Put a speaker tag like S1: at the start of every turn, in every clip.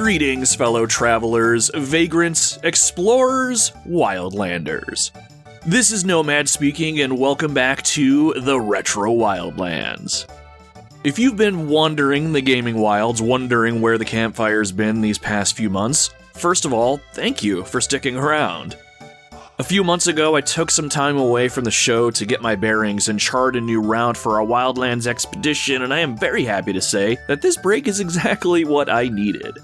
S1: Greetings, fellow travelers, vagrants, explorers, wildlanders. This is Nomad speaking, and welcome back to the Retro Wildlands. If you've been wandering the gaming wilds, wondering where the campfire's been these past few months, first of all, thank you for sticking around. A few months ago, I took some time away from the show to get my bearings and chart a new route for our Wildlands expedition, and I am very happy to say that this break is exactly what I needed.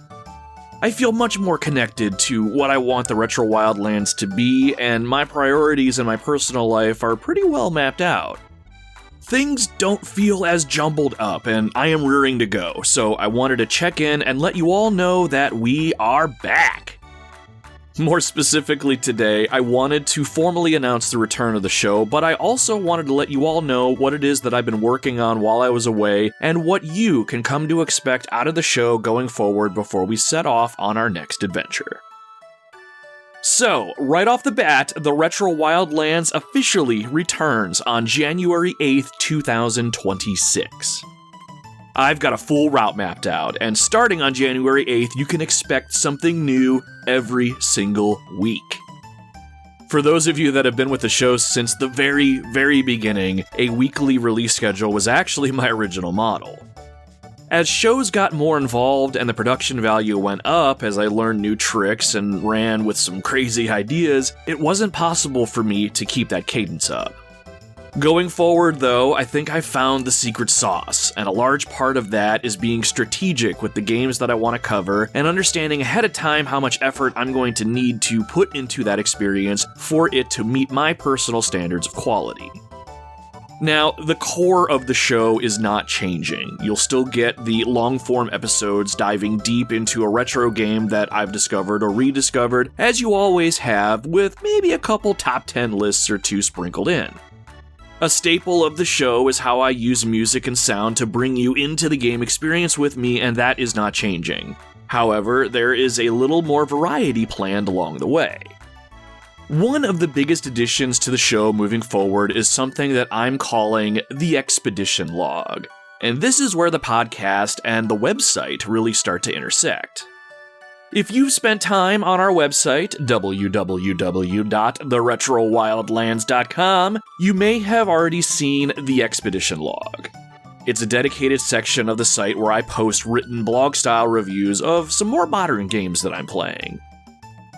S1: I feel much more connected to what I want the Retro Wildlands to be, and my priorities in my personal life are pretty well mapped out. Things don't feel as jumbled up, and I am rearing to go, so I wanted to check in and let you all know that we are back. More specifically today, I wanted to formally announce the return of the show, but I also wanted to let you all know what it is that I've been working on while I was away, and what you can come to expect out of the show going forward before we set off on our next adventure. So, right off the bat, the Retro Wildlands officially returns on January 8th, 2026. I've got a full route mapped out, and starting on January 8th, you can expect something new every single week. For those of you that have been with the show since the very, very beginning, a weekly release schedule was actually my original model. As shows got more involved and the production value went up as I learned new tricks and ran with some crazy ideas, it wasn't possible for me to keep that cadence up. Going forward, though, I think I found the secret sauce, and a large part of that is being strategic with the games that I want to cover and understanding ahead of time how much effort I'm going to need to put into that experience for it to meet my personal standards of quality. Now, the core of the show is not changing. You'll still get the long-form episodes diving deep into a retro game that I've discovered or rediscovered, as you always have, with maybe a couple top 10 lists or two sprinkled in. A staple of the show is how I use music and sound to bring you into the game experience with me, and that is not changing. However, there is a little more variety planned along the way. One of the biggest additions to the show moving forward is something that I'm calling the Expedition Log, and this is where the podcast and the website really start to intersect. If you've spent time on our website, www.theretrowildlands.com, you may have already seen the Expedition Log. It's a dedicated section of the site where I post written blog-style reviews of some more modern games that I'm playing.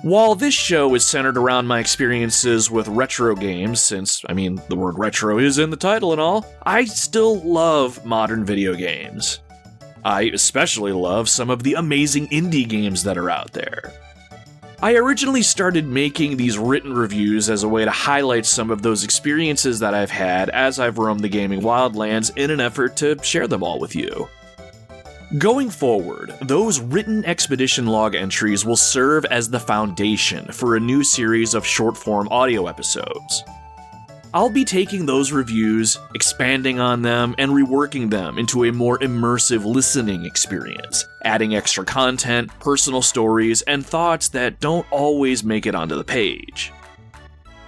S1: While this show is centered around my experiences with retro games, since, the word retro is in the title and all, I still love modern video games. I especially love some of the amazing indie games that are out there. I originally started making these written reviews as a way to highlight some of those experiences that I've had as I've roamed the gaming wildlands in an effort to share them all with you. Going forward, those written expedition log entries will serve as the foundation for a new series of short-form audio episodes. I'll be taking those reviews, expanding on them, and reworking them into a more immersive listening experience, adding extra content, personal stories, and thoughts that don't always make it onto the page.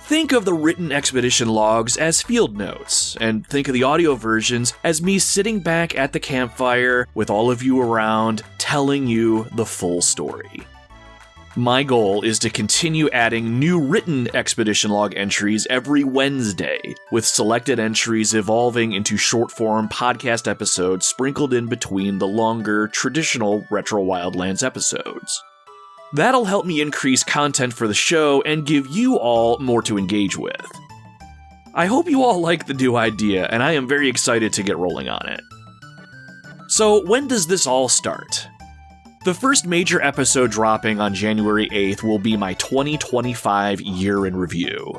S1: Think of the written expedition logs as field notes, and think of the audio versions as me sitting back at the campfire with all of you around, telling you the full story. My goal is to continue adding new written expedition log entries every Wednesday, with selected entries evolving into short-form podcast episodes sprinkled in between the longer, traditional Retro Wildlands episodes. That'll help me increase content for the show and give you all more to engage with. I hope you all like the new idea, and I am very excited to get rolling on it. So, when does this all start? The first major episode dropping on January 8th will be my 2025 year in review.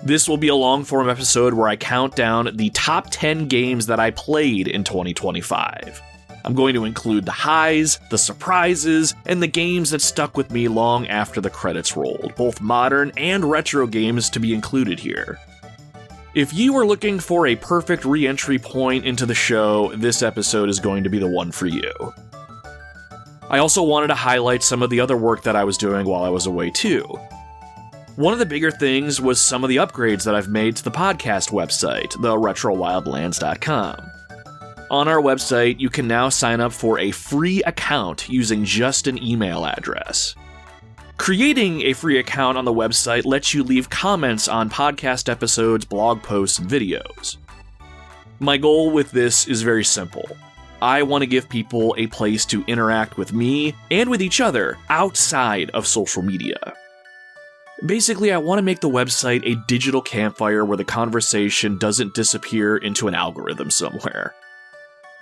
S1: This will be a long-form episode where I count down the top 10 games that I played in 2025. I'm going to include the highs, the surprises, and the games that stuck with me long after the credits rolled, both modern and retro games to be included here. If you are looking for a perfect re-entry point into the show, this episode is going to be the one for you. I also wanted to highlight some of the other work that I was doing while I was away too. One of the bigger things was some of the upgrades that I've made to the podcast website, theretrowildlands.com. On our website, you can now sign up for a free account using just an email address. Creating a free account on the website lets you leave comments on podcast episodes, blog posts, and videos. My goal with this is very simple. I want to give people a place to interact with me and with each other outside of social media. Basically, I want to make the website a digital campfire where the conversation doesn't disappear into an algorithm somewhere.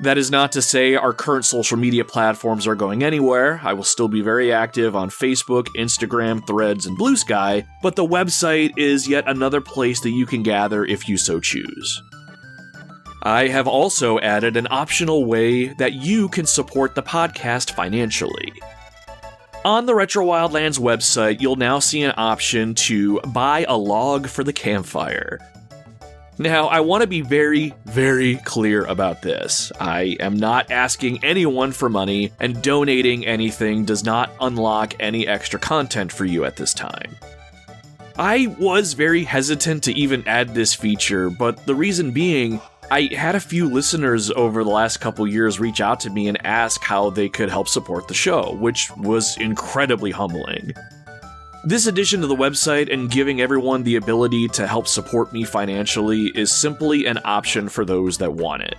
S1: That is not to say our current social media platforms are going anywhere. I will still be very active on Facebook, Instagram, Threads, and Blue Sky, but the website is yet another place that you can gather if you so choose. I have also added an optional way that you can support the podcast financially. On the Retro Wildlands website, you'll now see an option to buy a log for the campfire. Now, I want to be very, very clear about this. I am not asking anyone for money, and donating anything does not unlock any extra content for you at this time. I was very hesitant to even add this feature, but the reason being, I had a few listeners over the last couple years reach out to me and ask how they could help support the show, which was incredibly humbling. This addition to the website and giving everyone the ability to help support me financially is simply an option for those that want it.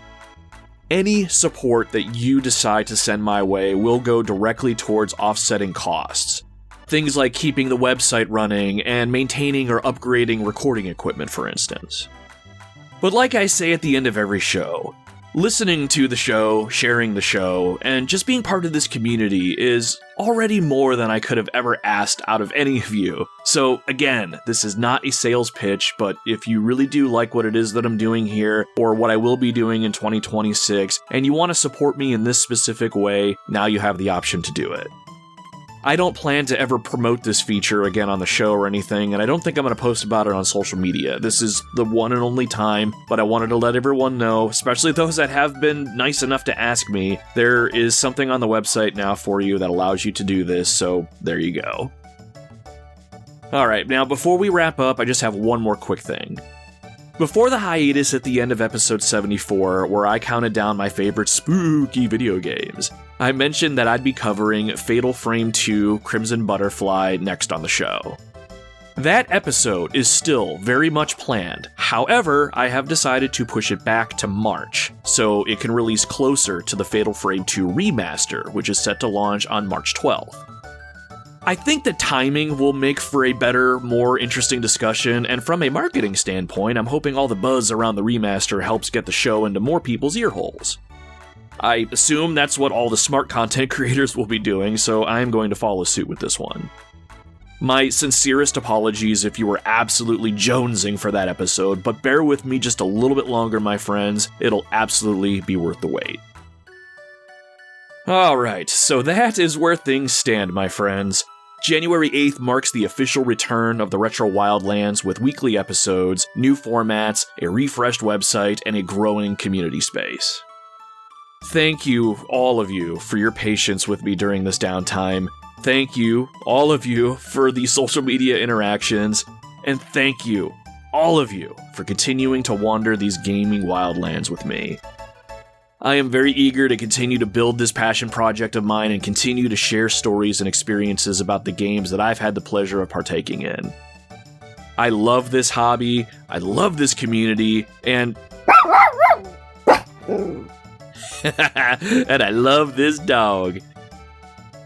S1: Any support that you decide to send my way will go directly towards offsetting costs. Things like keeping the website running and maintaining or upgrading recording equipment, for instance. But like I say at the end of every show, listening to the show, sharing the show, and just being part of this community is already more than I could have ever asked out of any of you. So again, this is not a sales pitch, but if you really do like what it is that I'm doing here, or what I will be doing in 2026, and you want to support me in this specific way, now you have the option to do it. I don't plan to ever promote this feature again on the show or anything, and I don't think I'm going to post about it on social media. This is the one and only time, but I wanted to let everyone know, especially those that have been nice enough to ask me, there is something on the website now for you that allows you to do this, so there you go. Alright, now before we wrap up, I just have one more quick thing. Before the hiatus at the end of episode 74, where I counted down my favorite spooky video games, I mentioned that I'd be covering Fatal Frame 2 Crimson Butterfly next on the show. That episode is still very much planned, however, I have decided to push it back to March, so it can release closer to the Fatal Frame 2 remaster, which is set to launch on March 12th. I think the timing will make for a better, more interesting discussion, and from a marketing standpoint, I'm hoping all the buzz around the remaster helps get the show into more people's earholes. I assume that's what all the smart content creators will be doing, so I'm going to follow suit with this one. My sincerest apologies if you were absolutely jonesing for that episode, but bear with me just a little bit longer, my friends. It'll absolutely be worth the wait. Alright, so that is where things stand, my friends. January 8th marks the official return of the Retro Wildlands with weekly episodes, new formats, a refreshed website, and a growing community space. Thank you, all of you, for your patience with me during this downtime. Thank you, all of you, for the social media interactions. And thank you, all of you, for continuing to wander these gaming wildlands with me. I am very eager to continue to build this passion project of mine and continue to share stories and experiences about the games that I've had the pleasure of partaking in. I love this hobby, I love this community, and I love this dog.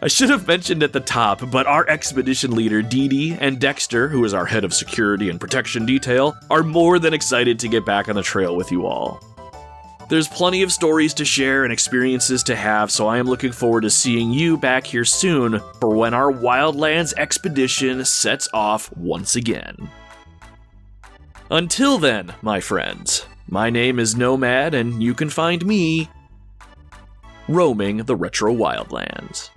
S1: I should have mentioned at the top, but our expedition leader Dee Dee and Dexter, who is our head of security and protection detail, are more than excited to get back on the trail with you all. There's plenty of stories to share and experiences to have, so I am looking forward to seeing you back here soon for when our Wildlands expedition sets off once again. Until then, my friends, my name is Nomad, and you can find me roaming the Retro Wildlands.